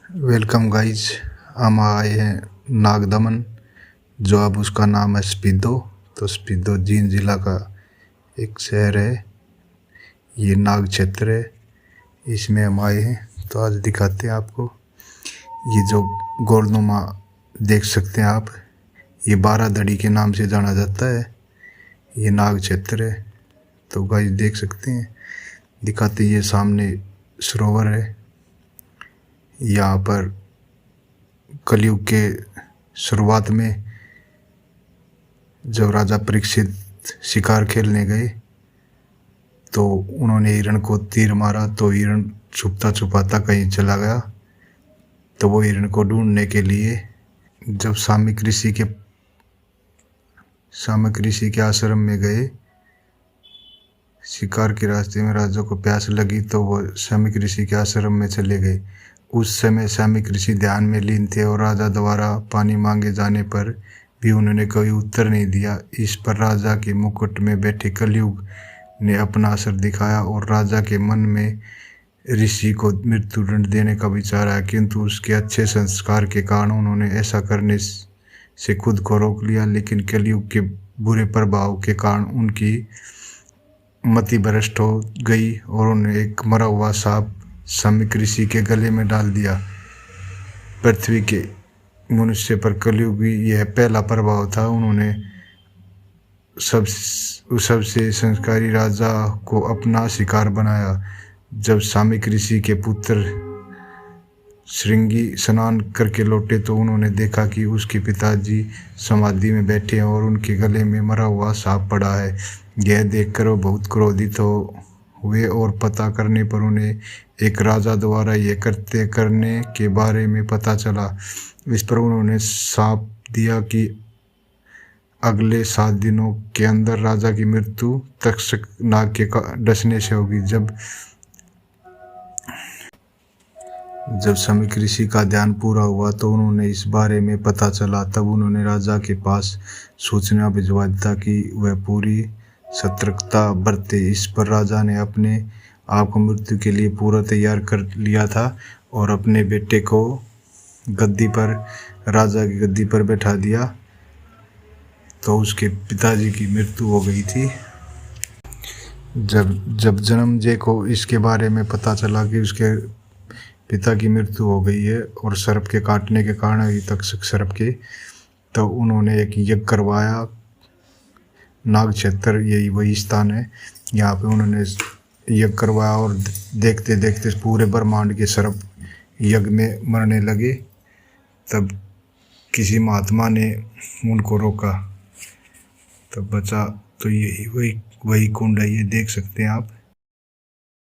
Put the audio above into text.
Welcome guys. हम आए हैं नागदमन, जो अब उसका नाम है स्पीदो। तो स्पीदो जींद जिला का एक शहर है, ये नाग क्षेत्र है, इसमें हम आए हैं। तो आज दिखाते हैं आपको। ये जो गोलनुमा देख सकते हैं आप, ये 12 धड़ी के नाम से जाना जाता है, ये नाग क्षेत्र है। तो गाइज देख सकते हैं, दिखाते ये सामने सरोवर है। यहाँ पर कलयुग के शुरुआत में जब राजा परीक्षित शिकार खेलने गए तो उन्होंने हिरण को तीर मारा, तो हिरण छुपता छुपाता कहीं चला गया। तो वो हिरण को ढूंढने के लिए जब सामिक ऋषि के आश्रम में गए, शिकार के रास्ते में राजा को प्यास लगी तो वो सामिक ऋषि के आश्रम में चले गए। उस समय सामिक ऋषि ध्यान में लीन थे और राजा द्वारा पानी मांगे जाने पर भी उन्होंने कोई उत्तर नहीं दिया। इस पर राजा के मुकुट में बैठे कलयुग ने अपना असर दिखाया और राजा के मन में ऋषि को मृत्युदंड देने का विचार आया, किंतु उसके अच्छे संस्कार के कारण उन्होंने ऐसा करने से खुद को रोक लिया। लेकिन कलयुग के बुरे प्रभाव के कारण उनकी मति भ्रष्ट हो गई और उन्हें एक मरा हुआ सांप सामिक ऋषि के गले में डाल दिया। पृथ्वी के मनुष्य पर कलयुग यह पहला प्रभाव था। उन्होंने सबसे संस्कारी राजा को अपना शिकार बनाया। जब सामिक ऋषि के पुत्र श्रृंगी स्नान करके लौटे तो उन्होंने देखा कि उसके पिताजी समाधि में बैठे हैं और उनके गले में मरा हुआ सांप पड़ा है। यह देखकर वो बहुत क्रोधित हुए और पता करने पर उन्हें एक राजा द्वारा यह करने के बारे में पता चला। इस पर उन्होंने शाप दिया कि अगले 7 दिनों के अंदर राजा की मृत्यु तक्षक नाग के डसने से होगी। जब सामिक ऋषि का ध्यान पूरा हुआ तो उन्होंने इस बारे में पता चला, तब उन्होंने राजा के पास सूचना भिजवा दी कि वह पूरी सतर्कता बरते। इस पर राजा ने अपने आप को मृत्यु के लिए पूरा तैयार कर लिया था और अपने बेटे को राजा की गद्दी पर बैठा दिया। तो उसके पिताजी की मृत्यु हो गई थी। जब जन्मजय को इसके बारे में पता चला कि उसके पिता की मृत्यु हो गई है और सर्प के काटने के कारण ही तक्षक सर्प के, तो उन्होंने एक यज्ञ करवाया। नाग क्षेत्र यही वही स्थान है, यहाँ पे उन्होंने यज्ञ करवाया और देखते देखते पूरे ब्रह्मांड के सर्प यज्ञ में मरने लगे। तब किसी महात्मा ने उनको रोका, तब बचा। तो यही वही कुंड है, ये देख सकते हैं आप।